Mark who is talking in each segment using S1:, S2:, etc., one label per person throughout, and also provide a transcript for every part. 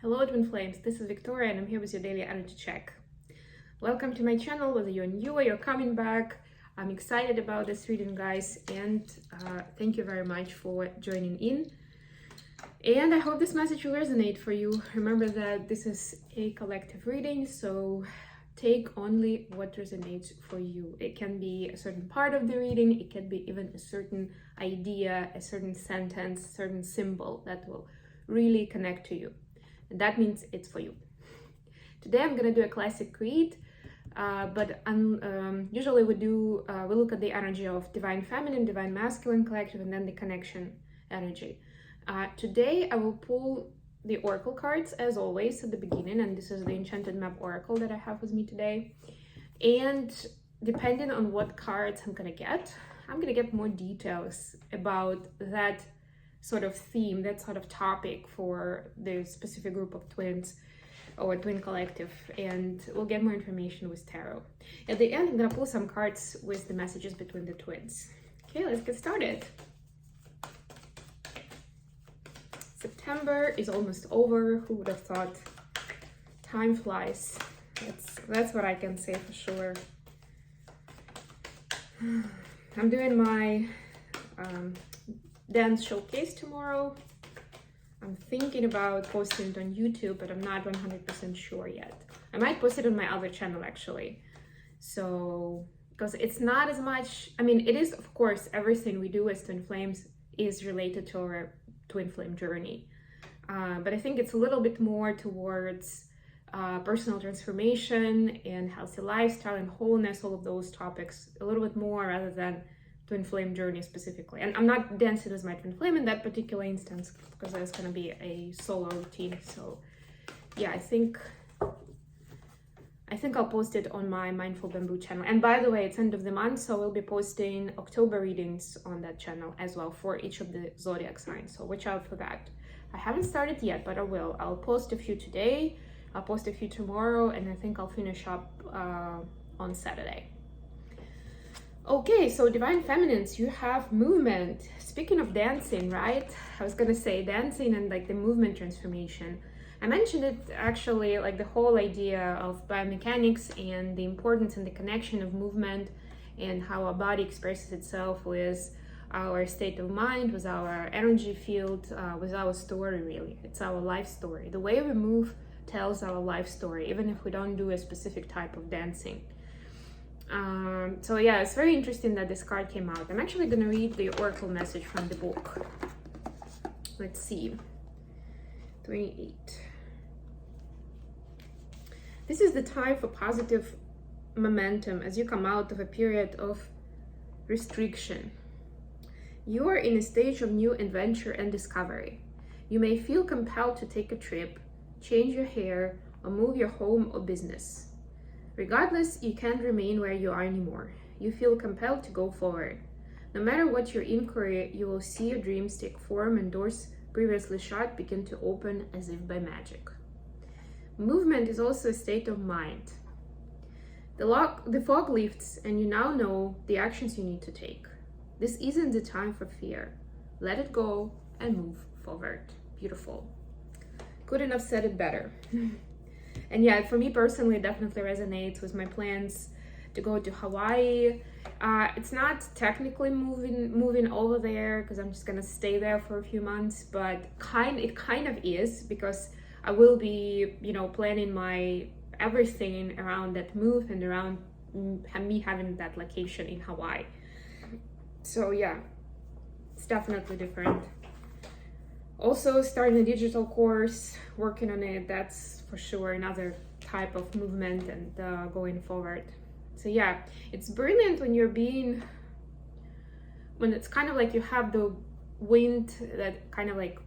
S1: Hello Twin Flames, this is Victoria and I'm here with your daily energy check. Welcome to my channel, whether you're new or you're coming back. I'm excited about this reading, guys, and thank you very much for joining in. And I hope this message will resonate for you. Remember that this is a collective reading, so take only what resonates for you. It can be a certain part of the reading, it can be even a certain idea, a certain sentence, a certain symbol that will really connect to you. And that means it's for you. Today I'm gonna do a classic read, but usually we look at the energy of divine feminine, divine masculine collective, and then the connection energy. Today I will pull the oracle cards as always at the beginning, and this is the enchanted map oracle that I have with me today. And depending on what cards I'm gonna get more details about that sort of theme, that sort of topic for the specific group of twins or twin collective, and we'll get more information with tarot. At the end, I'm gonna pull some cards with the messages between the twins. Okay, let's get started. September is almost over. Who would have thought? Time flies. That's what I can say for sure. I'm doing my dance showcase tomorrow. I'm thinking about posting it on YouTube, but I'm not 100% sure yet. I might post it on my other channel actually. So, because it's not as much, I mean, it is, of course, everything we do as Twin Flames is related to our Twin Flame journey. But I think it's a little bit more towards personal transformation and healthy lifestyle and wholeness, all of those topics, a little bit more rather than Twin Flame journey specifically. And I'm not dancing as my Twin Flame in that particular instance because there's going to be a solo routine. So yeah, I think I'll post it on my Mindful Bamboo channel. And by the way, it's end of the month, so we'll be posting October readings on that channel as well for each of the zodiac signs. So watch out for that. I haven't started yet, but I will. I'll post a few today, I'll post a few tomorrow, and I think I'll finish up on Saturday. Okay, so divine feminines, you have movement. Speaking of dancing, right? I was gonna say dancing and like the movement transformation. I mentioned it actually, like the whole idea of biomechanics and the importance and the connection of movement and how our body expresses itself with our state of mind, with our energy field, with our story really. It's our life story. The way we move tells our life story, even if we don't do a specific type of dancing. So yeah, it's very interesting that this card came out. I'm actually gonna read the oracle message from the book. Let's see. 28. This is the time for positive momentum as you come out of a period of restriction. You are in a stage of new adventure and discovery. You may feel compelled to take a trip, change your hair, or move your home or business. Regardless, you can't remain where you are anymore. You feel compelled to go forward. No matter what your inquiry, you will see your dreams take form and doors previously shut begin to open as if by magic. Movement is also a state of mind. The fog lifts and you now know the actions you need to take. This isn't the time for fear. Let it go and move forward. Beautiful. Couldn't have said it better. And yeah, for me personally, it definitely resonates with my plans to go to Hawaii. It's not technically moving over there because I'm just gonna stay there for a few months, but it kind of is, because I will be, planning my everything around that move and around me having that location in Hawaii. So yeah, it's definitely different. Also starting a digital course, working on it, that's for sure another type of movement and going forward. So yeah, it's brilliant when it's kind of like you have the wind that kind of like,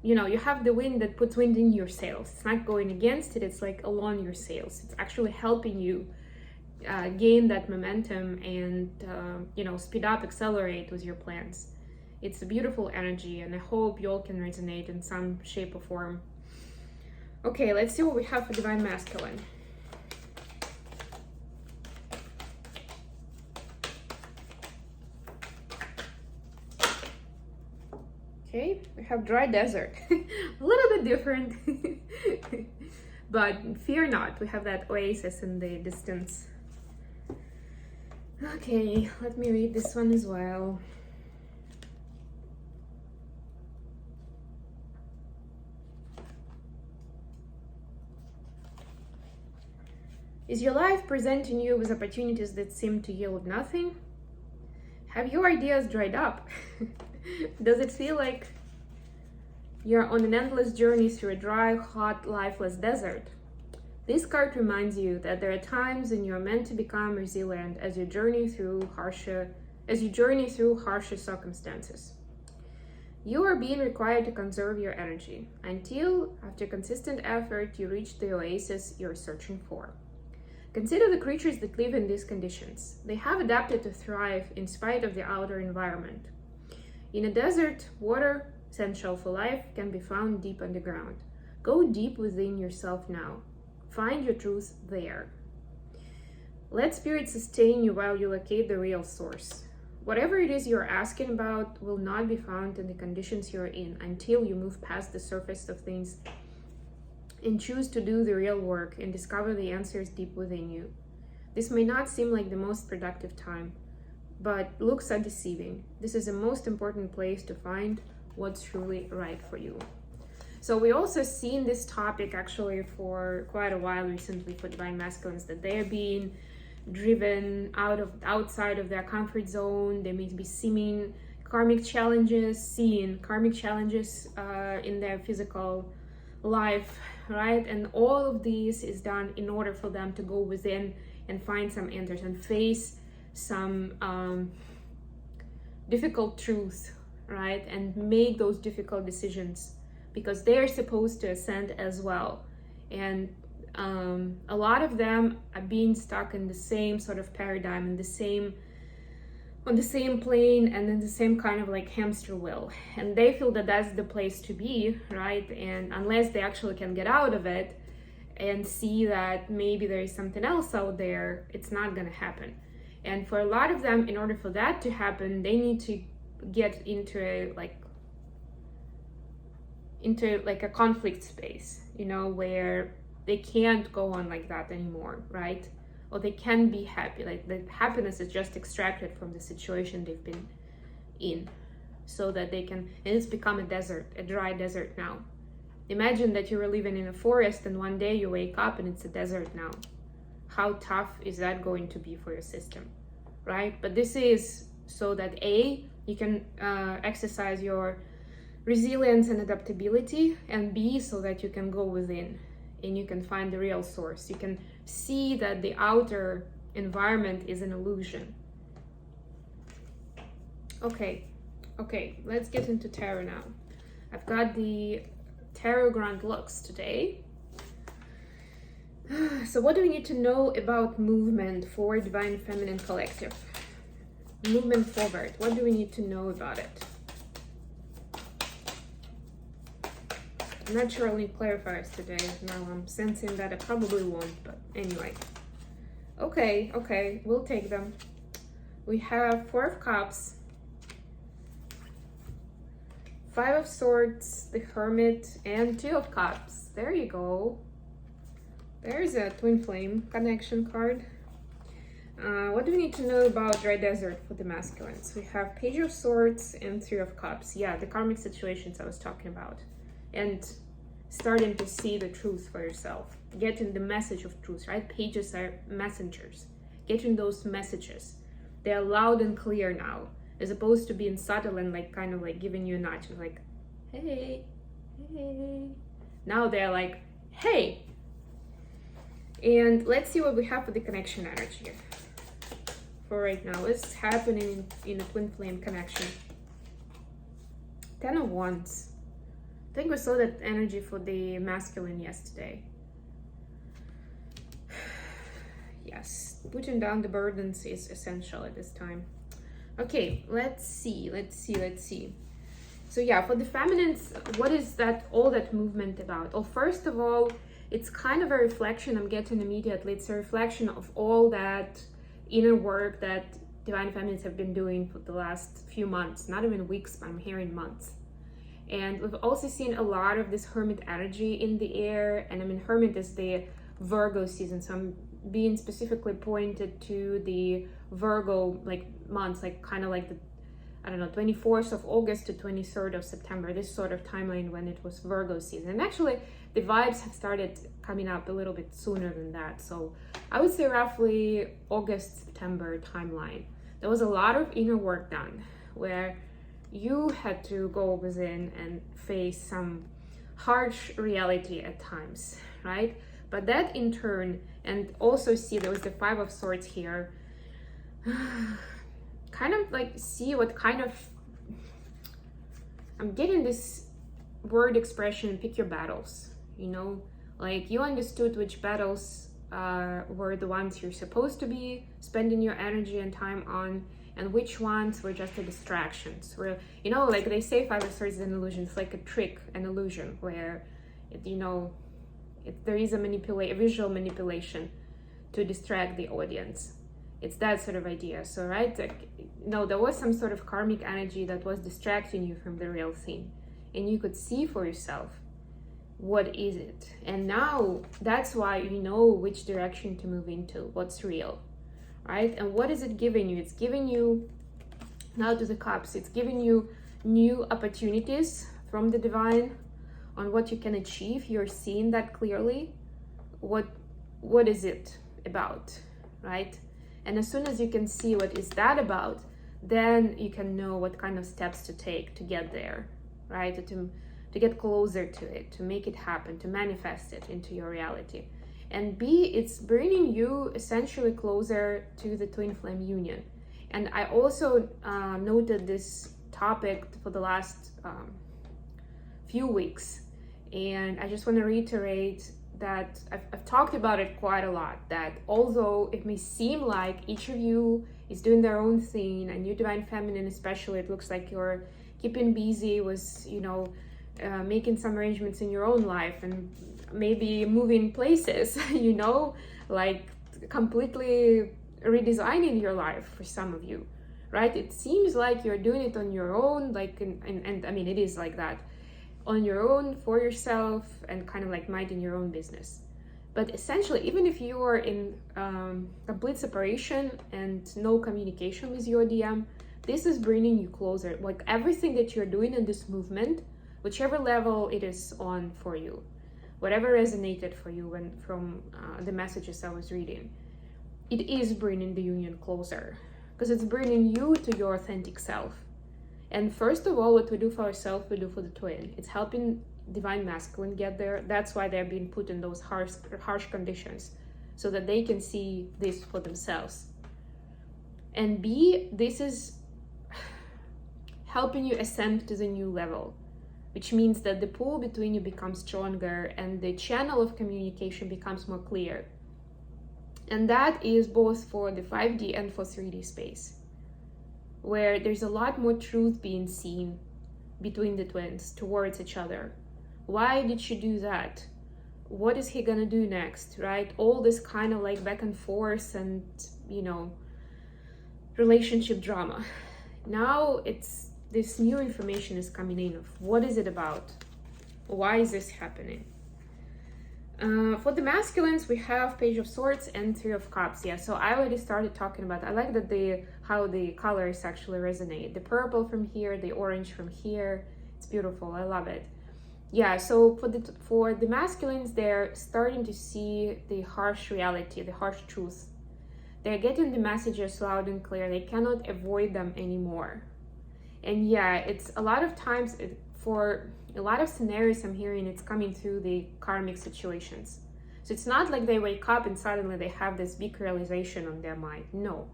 S1: you have the wind that puts wind in your sails. It's not going against it, it's like along your sails. It's actually helping you gain that momentum and, speed up, accelerate with your plans. It's a beautiful energy, and I hope you all can resonate in some shape or form. Okay, let's see what we have for divine masculine. Okay, we have dry desert. A little bit different. But fear not, we have that oasis in the distance. Okay, let me read this one as well. Is your life presenting you with opportunities that seem to yield nothing? Have your ideas dried up? Does it feel like you're on an endless journey through a dry, hot, lifeless desert? This card reminds you that there are times when you're meant to become resilient as you journey through harsher circumstances. You are being required to conserve your energy until, after consistent effort, you reach the oasis you're searching for. Consider the creatures that live in these conditions. They have adapted to thrive in spite of the outer environment. In a desert, water, essential for life, can be found deep underground. Go deep within yourself now. Find your truth there. Let spirit sustain you while you locate the real source. Whatever it is you're asking about will not be found in the conditions you're in until you move past the surface of things and choose to do the real work and discover the answers deep within you. This may not seem like the most productive time, but looks are deceiving. This is the most important place to find what's truly right for you. So we also seen this topic actually for quite a while recently for divine masculines, that they're being driven outside of their comfort zone. They may be seeing karmic challenges in their physical life, right? And all of this is done in order for them to go within and find some answers and face some difficult truths, right? And make those difficult decisions, because they're supposed to ascend as well. And a lot of them are being stuck in the same sort of paradigm, on the same plane, and in the same kind of like hamster wheel. And they feel that that's the place to be, right? And unless they actually can get out of it and see that maybe there is something else out there, it's not gonna happen. And for a lot of them, in order for that to happen, they need to get into a conflict space, where they can't go on like that anymore, right? Or they can be happy, like the happiness is just extracted from the situation they've been in, so that they can, and it's become a desert, a dry desert now. Imagine that you were living in a forest and one day you wake up and it's a desert now. How tough is that going to be for your system, right? But this is so that you can exercise your resilience and adaptability, and B, so that you can go within and you can find the real source. You can see that the outer environment is an illusion. Okay, let's get into tarot now. I've got the Tarot Grand Lux today. So what do we need to know about movement for Divine Feminine Collective? Movement forward. What do we need to know about it? I'm not sure I'll need clarifiers today. Now I'm sensing that I probably won't, but anyway. Okay, we'll take them. We have Four of Cups, Five of Swords, the Hermit, and Two of Cups. There you go. There's a twin flame connection card. What do we need to know about dry desert for the masculines? We have Page of Swords and Three of Cups. Yeah, the karmic situations I was talking about. And starting to see the truth for yourself. Getting the message of truth, right? Pages are messengers. Getting those messages. They're loud and clear now, as opposed to being subtle and kind of giving you a nudge, like, hey. Now they're like, hey. And let's see what we have for the connection energy for right now. What's happening in a twin flame connection? 10 of Wands. I think we saw that energy for the masculine yesterday. Yes, putting down the burdens is essential at this time. Okay, let's see. So yeah, for the feminines, what is all that movement about? Well, first of all, it's kind of a reflection I'm getting immediately. It's a reflection of all that inner work that Divine Feminines have been doing for the last few months, not even weeks, but I'm hearing months. And we've also seen a lot of this Hermit energy in the air. And I mean, Hermit is the Virgo season, so I'm being specifically pointed to the Virgo like months, like kind of like the, I don't know, 24th of August to 23rd of September, this sort of timeline when it was Virgo season. And actually the vibes have started coming up a little bit sooner than that. So I would say roughly August, September timeline. There was a lot of inner work done where you had to go within and face some harsh reality at times, right? But that in turn, and also see there was the Five of Swords here, kind of like see what kind of, I'm getting this word expression, pick your battles, you know, like you understood which battles were the ones you're supposed to be spending your energy and time on, and which ones were just the distractions. Where, you know, like they say Five of Swords is an illusion, it's like a trick, an illusion, where, you know, there is a visual manipulation to distract the audience. It's that sort of idea. So, right, like, no, there was some sort of karmic energy that was distracting you from the real thing, and you could see for yourself what is it. And now that's why you know which direction to move into, what's real, right? And what is it giving you? It's giving you, now to the Cups, it's giving you new opportunities from the divine on what you can achieve. You're seeing that clearly. What is it about, right? And as soon as you can see what is that about, then you can know what kind of steps to take to get there, right? To get closer to it, to make it happen, to manifest it into your reality. And B, it's bringing you essentially closer to the twin flame union. And I also noted this topic for the last few weeks. And I just want to reiterate that I've talked about it quite a lot, that although it may seem like each of you is doing their own thing, and you divine feminine especially, it looks like you're keeping busy with, you know, making some arrangements in your own life and maybe moving places, you know, like completely redesigning your life for some of you, right? It seems like you're doing it on your own, like, and I mean, it is like that, on your own, for yourself, and kind of like minding your own business. But essentially, even if you are in complete separation and no communication with your DM, this is bringing you closer. Like everything that you're doing in this movement, whichever level it is on for you, whatever resonated for you from the messages I was reading, it is bringing the union closer, because it's bringing you to your authentic self. And first of all, what we do for ourselves, we do for the twin. It's helping divine masculine get there. That's why they're being put in those harsh conditions, so that they can see this for themselves. And B, this is helping you ascend to the new level, which means that the pull between you becomes stronger and the channel of communication becomes more clear. And that is both for the 5D and for 3D space, where there's a lot more truth being seen between the twins towards each other. Why did she do that? What is he gonna do next, right? All this kind of like back and forth and, you know, relationship drama. Now it's this new information is coming in of what is it about? Why is this happening? For the masculines, we have Page of Swords and Three of Cups. Yeah, so I already started talking about, I like that how the colors actually resonate. The purple from here, the orange from here. It's beautiful. I love it. Yeah, so for the masculines, they're starting to see the harsh reality, the harsh truth. They're getting the messages loud and clear. They cannot avoid them anymore. And yeah, it's a lot of times for a lot of scenarios I'm hearing, it's coming through the karmic situations. So it's not like they wake up and suddenly they have this big realization on their mind. No.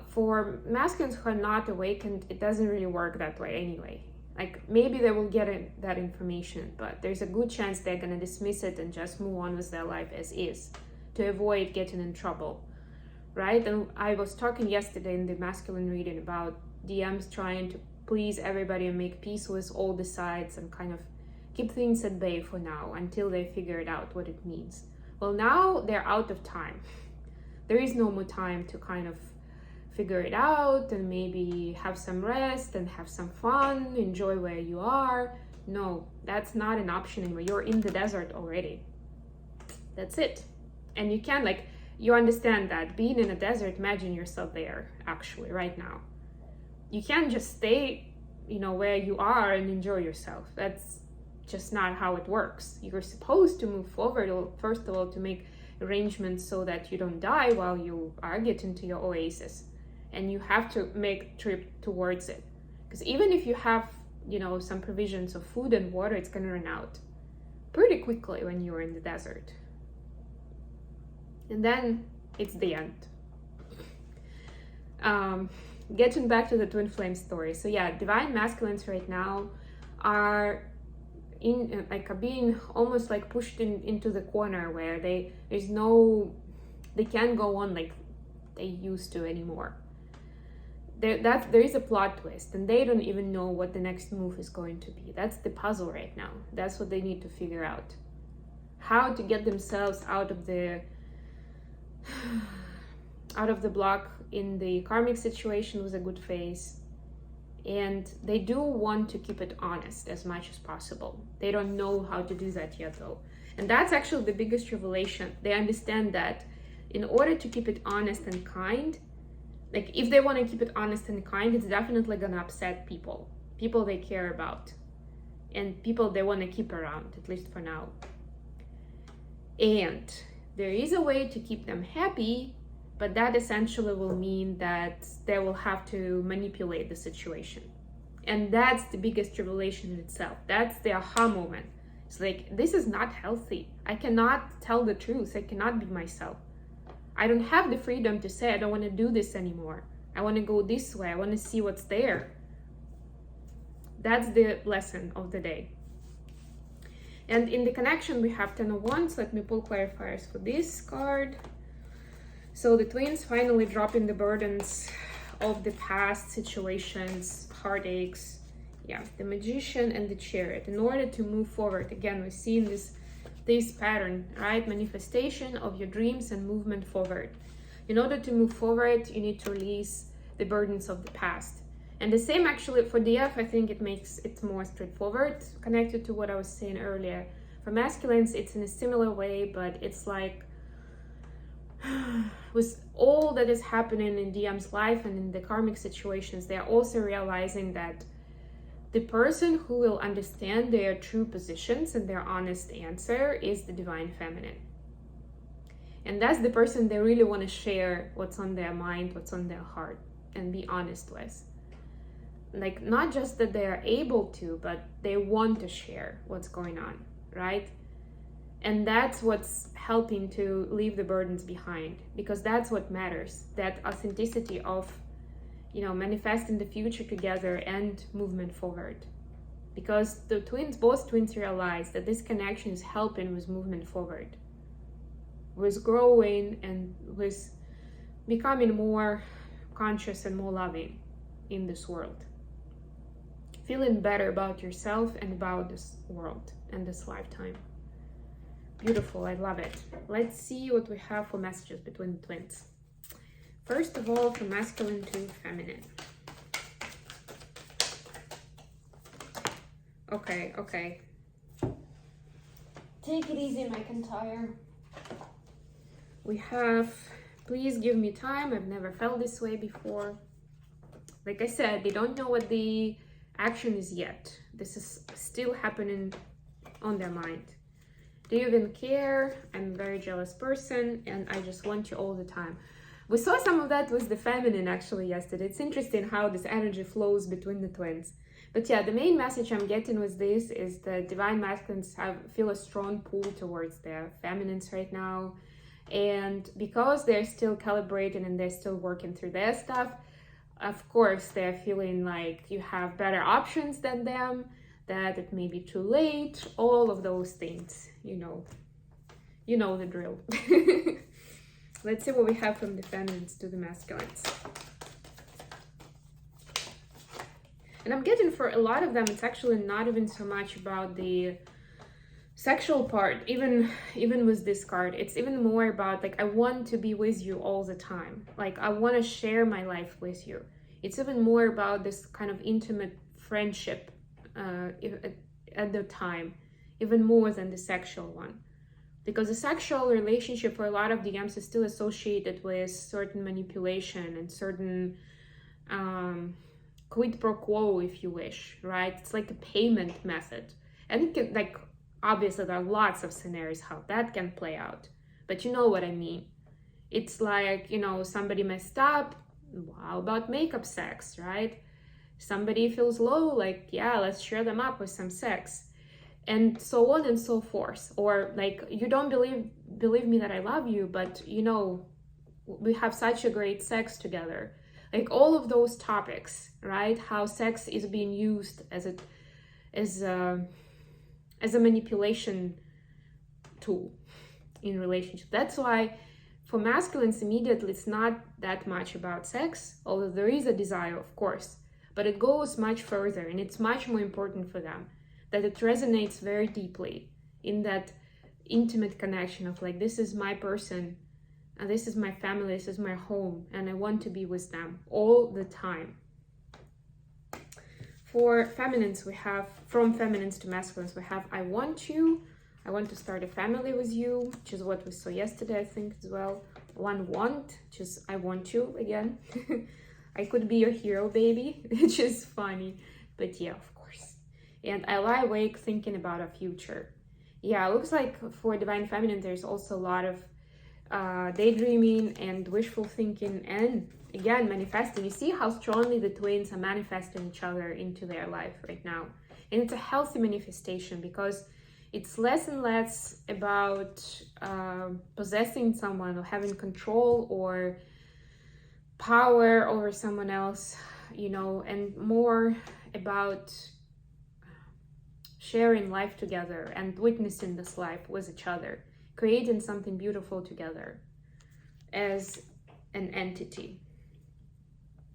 S1: For masculines who are not awakened, it doesn't really work that way anyway. Like maybe they will get that information, but there's a good chance they're gonna dismiss it and just move on with their life as is to avoid getting in trouble, right? And I was talking yesterday in the masculine reading about DMs trying to please everybody and make peace with all the sides and kind of keep things at bay for now until they figure it out what it means. Well, now they're out of time. There is no more time to kind of figure it out and maybe have some rest and have some fun, enjoy where you are. No, that's not an option anymore. You're in the desert already. That's it. And you can, like, you understand that being in a desert, imagine yourself there actually right now. You can't just stay, you know, where you are and enjoy yourself. That's just not how it works. You're supposed to move forward, first of all, to make arrangements so that you don't die while you are getting to your oasis. And you have to make a trip towards it. Because even if you have, you know, some provisions of food and water, it's going to run out pretty quickly when you're in the desert. And then it's the end. Getting back to the twin flame story. So yeah, divine masculines right now are in being almost like pushed into the corner where they can't go on like they used to anymore. There is a plot twist, and they don't even know what the next move is going to be. That's the puzzle right now. That's what they need to figure out. How to get themselves out of the block in the karmic situation with a good face. And they do want to keep it honest as much as possible. They don't know how to do that yet though. And that's actually the biggest revelation. They understand that in order to keep it honest and kind, like if they want to keep it honest and kind, it's definitely gonna upset people they care about, and people they want to keep around, at least for now. And there is a way to keep them happy, but that essentially will mean that they will have to manipulate the situation. And that's the biggest revelation in itself. That's the aha moment. It's like, this is not healthy. I cannot tell the truth. I cannot be myself. I don't have the freedom to say, I don't want to do this anymore. I want to go this way. I want to see what's there. That's the lesson of the day. And in the connection, we have 10 of Wands. Let me pull clarifiers for this card. So the twins finally dropping the burdens of the past situations, heartaches. Yeah, the Magician and the Chariot. In order to move forward, again, we're seeing this pattern, right? Manifestation of your dreams and movement forward. In order to move forward, you need to release the burdens of the past. And the same actually for DF, I think it makes it more straightforward, connected to what I was saying earlier. For masculines, it's in a similar way, but it's like, with all that is happening in DM's life and in the karmic situations, they're also realizing that the person who will understand their true positions and their honest answer is the divine feminine. And that's the person they really want to share what's on their mind, what's on their heart, and be honest with. Like, not just that they are able to, but they want to share what's going on, right? And that's what's helping to leave the burdens behind, because that's what matters, that authenticity of, you know, manifesting the future together and movement forward. Because the twins, both twins realize that this connection is helping with movement forward, with growing and with becoming more conscious and more loving in this world. Feeling better about yourself and about this world and this lifetime. Beautiful, I love it. Let's see what we have for messages between the twins. First of all, from masculine to feminine. Okay. Take it easy, McIntyre. We have, please give me time. I've never felt this way before. Like I said, they don't know what the action is yet. This is still happening on their mind. Do you even care? I'm a very jealous person and I just want you all the time. We saw some of that with the feminine actually yesterday. It's interesting how this energy flows between the twins. But yeah, the main message I'm getting with this is that divine masculines feel a strong pull towards their feminines right now. And because they're still calibrating and they're still working through their stuff, of course, they're feeling like you have better options than them, that it may be too late, all of those things, you know the drill. Let's see what we have from the feminines to the masculines. And I'm getting for a lot of them, it's actually not even so much about the Sexual part, even with this card, it's even more about like, I want to be with you all the time. Like, I want to share my life with you. It's even more about this kind of intimate friendship at the time, even more than the sexual one. Because the sexual relationship for a lot of DMs is still associated with certain manipulation and certain quid pro quo, if you wish, right? It's like a payment method. And it can, like, obviously there are lots of scenarios how that can play out, but you know what I mean. It's like, you know, somebody messed up, how about makeup sex, right? Somebody feels low, like, yeah, let's cheer them up with some sex, and so on and so forth. Or like, you don't believe me that I love you, but you know, we have such a great sex together. Like, all of those topics, right? How sex is being used as a manipulation tool in relationship. That's why for masculines, immediately, it's not that much about sex, although there is a desire, of course, but it goes much further, and it's much more important for them that it resonates very deeply in that intimate connection of like, this is my person, and this is my family, this is my home, and I want to be with them all the time. For feminines, we have, from feminines to masculines, we have, I want you, I want to start a family with you, which is what we saw yesterday, I think, as well. One want, which is I want you again. I could be your hero, baby, which is funny, but yeah, of course. And I lie awake thinking about a future. Yeah, it looks like for Divine Feminine, there's also a lot of daydreaming and wishful thinking, and again, manifesting. You see how strongly the twins are manifesting each other into their life right now. And it's a healthy manifestation, because it's less and less about possessing someone or having control or power over someone else, you know, and more about sharing life together and witnessing this life with each other, creating something beautiful together as an entity.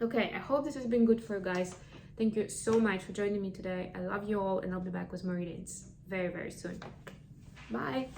S1: Okay, I hope this has been good for you guys. Thank you so much for joining me today. I love you all, and I'll be back with more readings very, very soon. Bye.